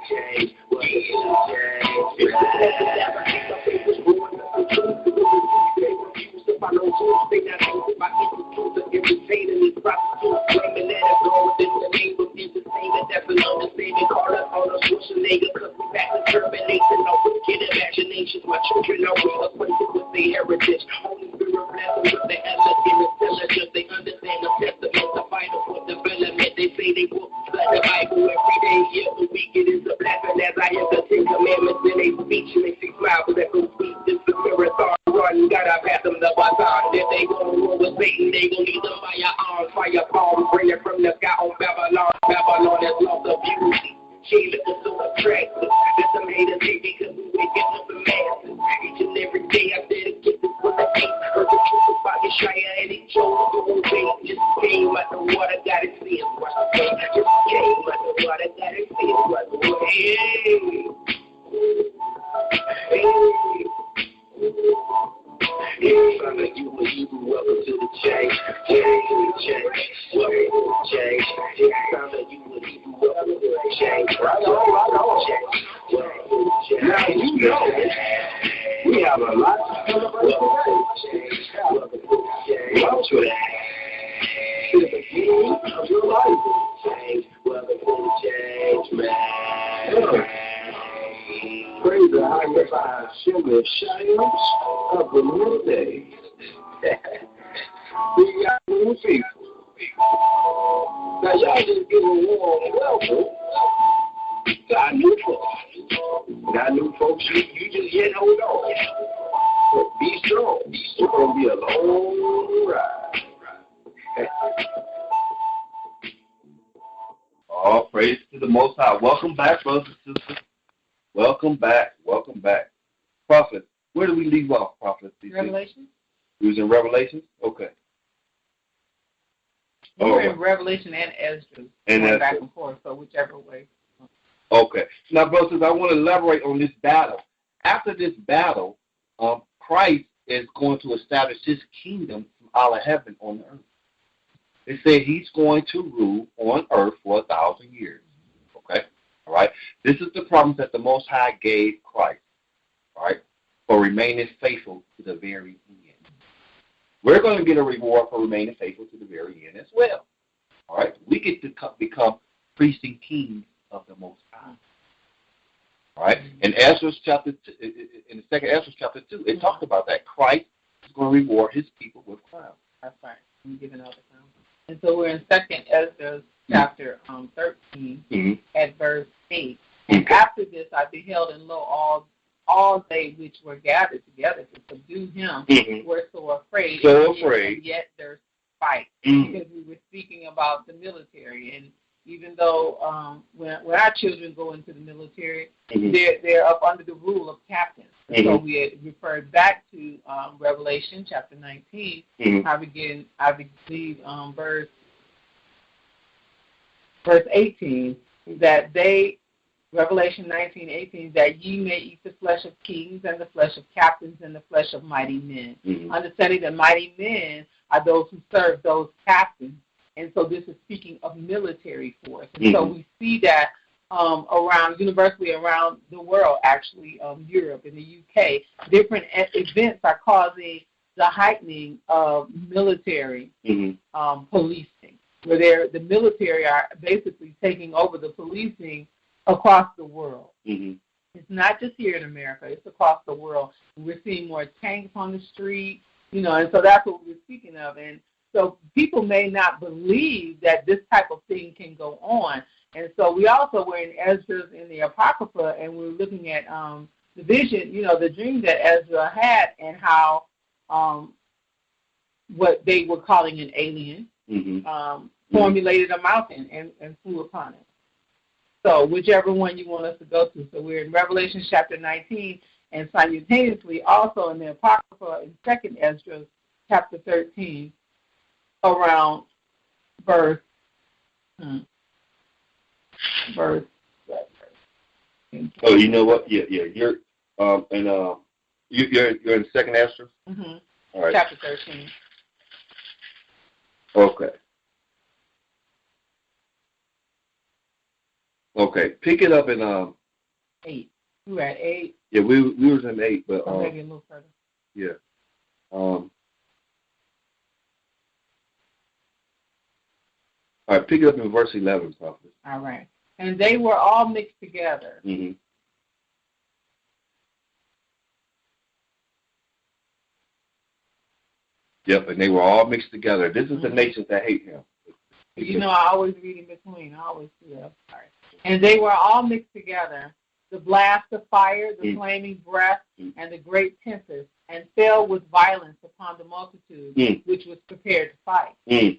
change. Imaginations, my children are well acquainted with their heritage. Holy Spirit bless them with their elegant intelligence. They understand the testament, the vital for development. They say they will study the Bible every day, every week. It is a blessing as I hear the 10 Commandments in a speech. Makes me smile, but that goes sweet. This is the marathon run. Gotta pass them the baton. If they gon' roll with Satan, they gon' need them fire arms, fire palms. Bring it from the sky on Babylon. Babylon has lost the beauty. She looking so attractive. That's a made of day because we wake up the masses. Each and every day I dedicate this for the eight. Heard the truth about Yashaya and he chose to obey. Just came out the water, got his sins washed away. Just came out the water, got his sins washed away. Hey. It's time that you welcome to the change. It's time that you welcome to the change. Right on. Now you know we have a lot to celebrate today. Welcome to the beginning of your life. Welcome to the change, man. Praise the highest by Shabbat Shalom of the new day. We got new people. Now y'all just give a warm welcome to our new folks. Got new folks, you just yet hold on. But be strong. It's going to be a long ride. All praise to the Most High. Welcome back, brothers and sisters. Welcome back. Prophet, where do we leave off, Prophet CC? Revelation. We was in Revelation? Okay. We were in Revelation and Ezra. And going back and forth, so whichever way. Okay. Now, brothers, I want to elaborate on this battle. After this battle, Christ is going to establish his kingdom from out of heaven on the earth. They say he's going to rule on earth for 1,000 years. Okay? All right? This is the promise that the Most High gave Christ, all right, for remaining faithful to the very end. We're going to get a reward for remaining faithful to the very end as well. All right? We get to become priests and kings of the Most High. All right? In Ezra chapter, in the second Ezra chapter 2, it talked about that. Christ is going to reward his people with crowns. That's right. I'm giving out the crowns. And so we're in second Ezra chapter 13 at verse 8. And after this I beheld, and lo, all they which were gathered together to subdue him were so afraid. And yet there's fight. Because we were speaking about the military. And even though when our children go into the military, they're up under the rule of captains. So we had referred back to Revelation chapter 19. I believe verse 18, that Revelation 19:18, that ye may eat the flesh of kings and the flesh of captains and the flesh of mighty men. Understanding that mighty men are those who serve those captains. And so this is speaking of military force. And so we see that universally around the world, actually, Europe and the UK, different events are causing the heightening of military policing, where the military are basically taking over the policing across the world. It's not just here in America, it's across the world. We're seeing more tanks on the street, and so that's what we're speaking of. And so people may not believe that this type of thing can go on. And so we also were in Ezra in the Apocrypha, and we were looking at the vision, the dream that Ezra had, and how what they were calling an alien formulated a mountain and flew upon it. So whichever one you want us to go to. So we're in Revelation chapter 19, and simultaneously also in the Apocrypha in 2nd Ezra chapter 13, around verse. Oh, you know what? Yeah. You're you're in 2nd Ezra. All right. Chapter 13. Okay. Okay, pick it up in 8. We were at 8. Yeah, we was in 8, but maybe a little further. Yeah. All right, pick it up in verse 11, Prophet. All right. And they were all mixed together. Mm-hmm. Yep, and they were all mixed together. This is the nations that hate him. You know, I always read in between. I always do that. Sorry. And they were all mixed together, the blast of fire, the flaming breath, and the great tempest, and fell with violence upon the multitude, which was prepared to fight,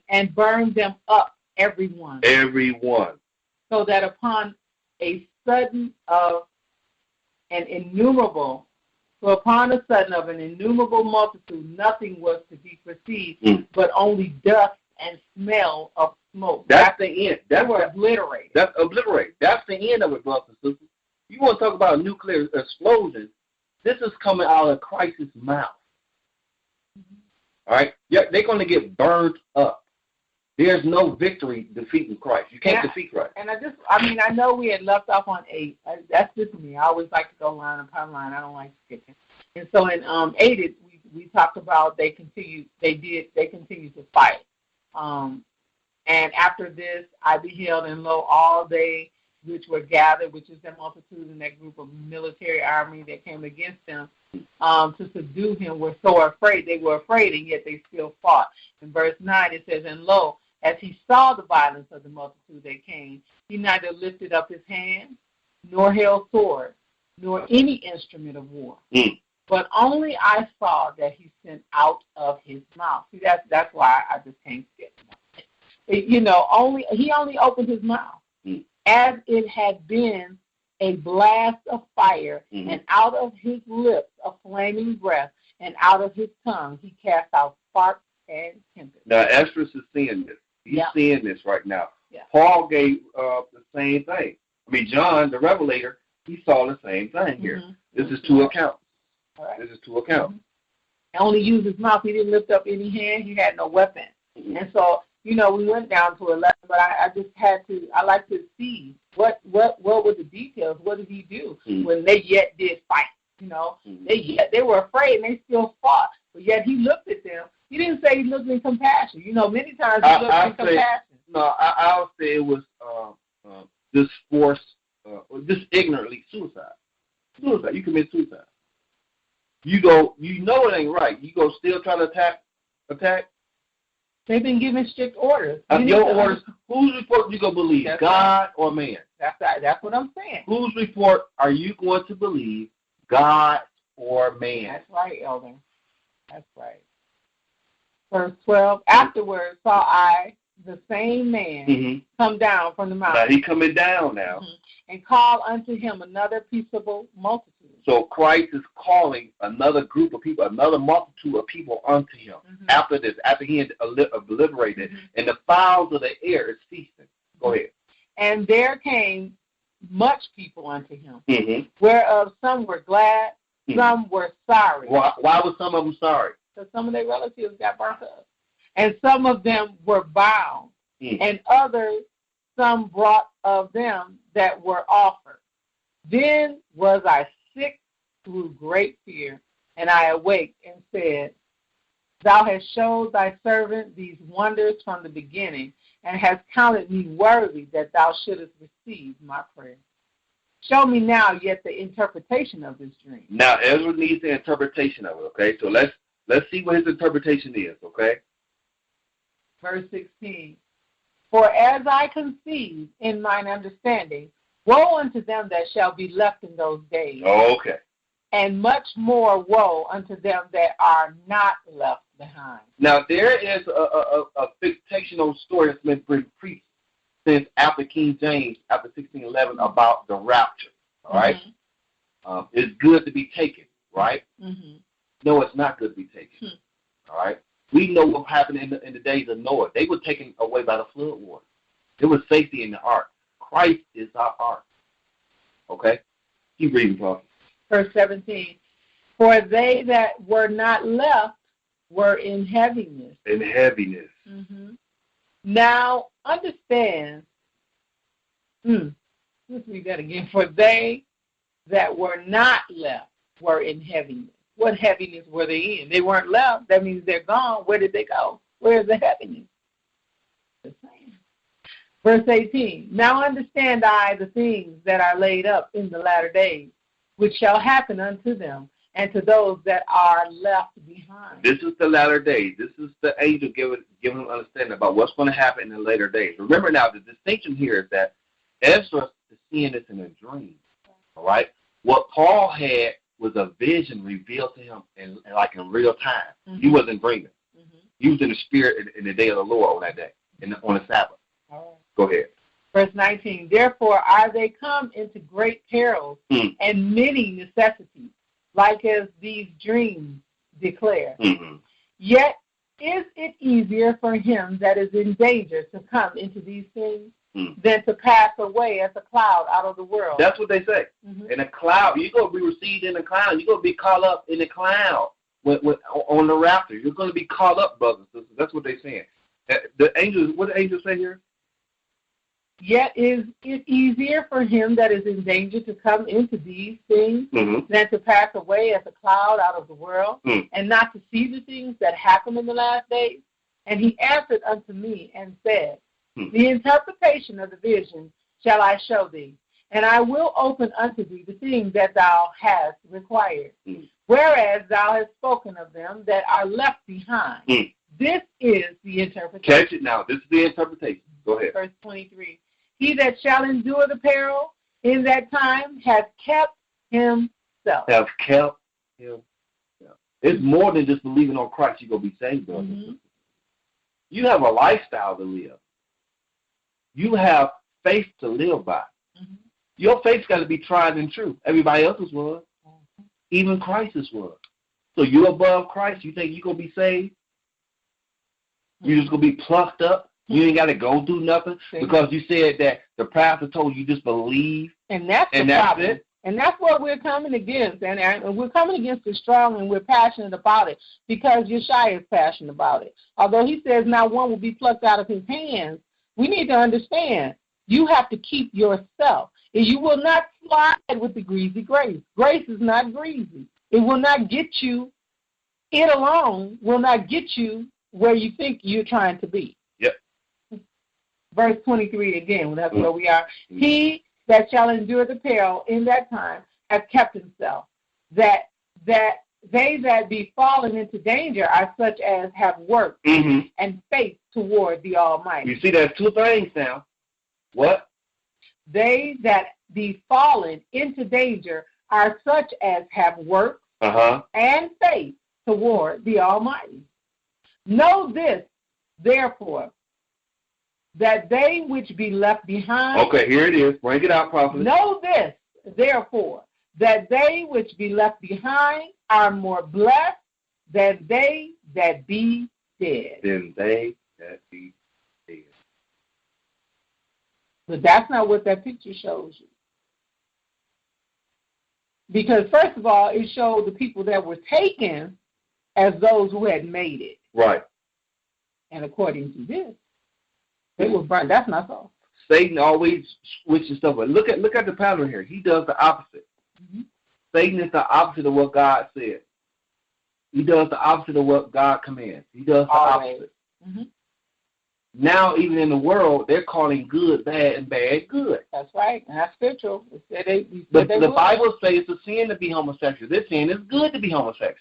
and burned them up, everyone. Everyone. So that upon a sudden of an innumerable multitude, nothing was to be perceived, but only dust and smell of smoke. That's the end. They were obliterated. That's obliterated. That's the end of it, brothers and sisters. You want to talk about a nuclear explosion? This is coming out of Christ's mouth. All right? Yeah, they're going to get burned up. There's no victory defeating Christ. You can't defeat Christ. And I know we had left off on 8. That's just me. I always like to go line upon line. I don't like skipping. And so in 8, we talked about they continued to fight. And after this, I beheld, and lo, all they which were gathered, which is the multitude in that group of military army that came against them to subdue him, were so afraid. They were afraid, and yet they still fought. In verse 9, it says, and lo, as he saw the violence of the multitude that came, he neither lifted up his hand, nor held sword, nor any instrument of war. But only I saw that he sent out of his mouth. See, that's why I just can't skip. He only opened his mouth, as it had been a blast of fire, and out of his lips a flaming breath, and out of his tongue he cast out sparks and tempest. Now, Esdras is seeing this. He's seeing this right now. Yeah. Paul gave the same thing. I mean, John, the Revelator, he saw the same thing here. This is 2 accounts. All right. This is 2 accounts. He only used his mouth. He didn't lift up any hand. He had no weapon. And so, we went down to 11, but I just had to, I like to see what were the details. What did he do when they yet did fight? They were afraid and they still fought, but yet he looked at them. He didn't say he looked in compassion. Many times he looked in compassion. No, I'll say it was just forced, just ignorantly suicide. Suicide. You commit suicide. You know it ain't right. You go still try to attack. They've been given strict orders. Your orders, whose report you going to believe, God or man? That's what I'm saying. Whose report are you going to believe, God or man? That's right, Elder. That's right. Verse 12, afterwards saw I the same man come down from the mountain. Now he coming down now. And call unto him another peaceable multitude. So Christ is calling another group of people, another multitude of people unto him. After this, after he had obliterated, and the fowls of the air is feasting. Go ahead. And there came much people unto him, whereof some were glad, some were sorry. Why were some of them sorry? Because some of their relatives got burnt up. And some of them were bound, and others some brought of them that were offered. Then was I sick through great fear, and I awaked and said, Thou hast showed thy servant these wonders from the beginning, and hast counted me worthy that thou shouldest receive my prayer. Show me now yet the interpretation of this dream. Now Ezra needs the interpretation of it, okay? So let's see what his interpretation is, okay? Verse 16. For as I conceive in mine understanding, woe unto them that shall be left in those days. Oh, okay. And much more woe unto them that are not left behind. Now, there is a fictional story that's been preached since after King James, after 1611, about the rapture, all right? It's good to be taken, right? No, it's not good to be taken, all right? We know what happened in the days of Noah. They were taken away by the flood water. There was safety in the ark. Christ is our ark. Okay? Keep reading, Paul. Verse 17. For they that were not left were in heaviness. In heaviness. Now, understand, this Let's read that again. For they that were not left were in heaviness. What heaviness were they in? They weren't left. That means they're gone. Where did they go? Where is the heaviness? The same. Verse 18. Now understand I the things that are laid up in the latter days, which shall happen unto them, and to those that are left behind. This is the latter days. This is the angel giving them understanding about what's going to happen in the later days. Remember now, the distinction here is that Ezra is seeing this in a dream. All right? What Paul had was a vision revealed to him in real time. Mm-hmm. He wasn't dreaming. Mm-hmm. He was in the spirit in the day of the Lord on that day, on the Sabbath. All right. Go ahead. Verse 19. Therefore are they come into great perils and many necessities, like as these dreams declare. Mm-hmm. Yet is it easier for him that is in danger to come into these things than to pass away as a cloud out of the world? That's what they say. Mm-hmm. In a cloud, you're going to be received in a cloud. You're going to be caught up in a cloud on the raptor. You're going to be caught up, brothers and sisters. That's what they're saying. The angels, what the angels say here? Yet is it easier for him that is in danger to come into these things than to pass away as a cloud out of the world and not to see the things that happen in the last days? And he answered unto me and said, the interpretation of the vision shall I show thee, and I will open unto thee the things that thou hast required, whereas thou hast spoken of them that are left behind. This is the interpretation. Catch it now. This is the interpretation. Go ahead. Verse 23. He that shall endure the peril in that time has kept himself. Has kept himself. It's more than just believing on Christ you're going to be saved, brothers and sisters. You have a lifestyle to live. You have faith to live by. Your faith's got to be tried and true. Everybody else's was. Even Christ's was. So you're above Christ. You think you're going to be saved? You're just going to be plucked up? You ain't got to go do nothing because you said that the pastor told you just believe. And that's the problem. It. And that's what we're coming against. And we're coming against it strong, and we're passionate about it because Yashaya is passionate about it. Although he says not one will be plucked out of his hands, we need to understand you have to keep yourself. And you will not slide with the greasy grace. Grace is not greasy. It will not get you, it alone will not get you where you think you're trying to be. Verse 23 again, that's where we are. He that shall endure the peril in that time has kept himself, that they that be fallen into danger are such as have worked and faith toward the Almighty. You see, there's two things now. What? They that be fallen into danger are such as have worked and faith toward the Almighty. Know this, therefore, that they which be left behind. Okay, here it is. Bring it out, Prophet. Know this, therefore, that they which be left behind are more blessed than they that be dead. Than they that be dead. But that's not what that picture shows you. Because, first of all, it showed the people that were taken as those who had made it. Right. And according to this, they were burned. That's not so. Satan always switches stuff. But look at the pattern here. He does the opposite. Satan is the opposite of what God said. He does the opposite of what God commands. He does the opposite. Now, even in the world, they're calling good bad and bad good. That's right. And that's spiritual. The Bible says it's a sin to be homosexual. They're saying it's good to be homosexual.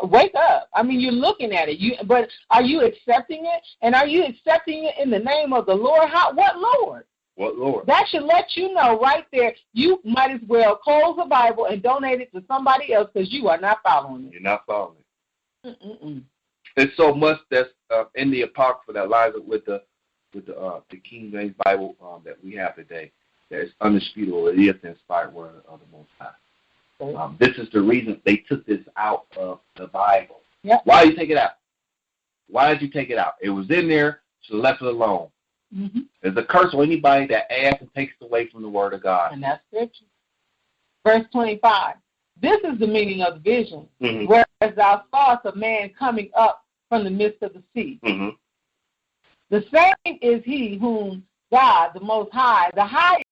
Wake up. I mean, you're looking at it. But are you accepting it? And are you accepting it in the name of the Lord? What Lord? What Lord? That should let you know right there, you might as well close the Bible and donate it to somebody else because you are not following it. You're not following it. There's so much that's in the Apocrypha that lines up with the King James Bible that we have today that is undisputable. It is the inspired word of the Most High. This is the reason they took this out of the Bible. Yep. Why did you take it out? Why did you take it out? It was in there, so left it alone. There's a curse on anybody that adds and takes away from the Word of God. And that's scripture. Verse 25. This is the meaning of the vision. Whereas thou sawest a man coming up from the midst of the sea. The same is he whom God, the Most High, the highest,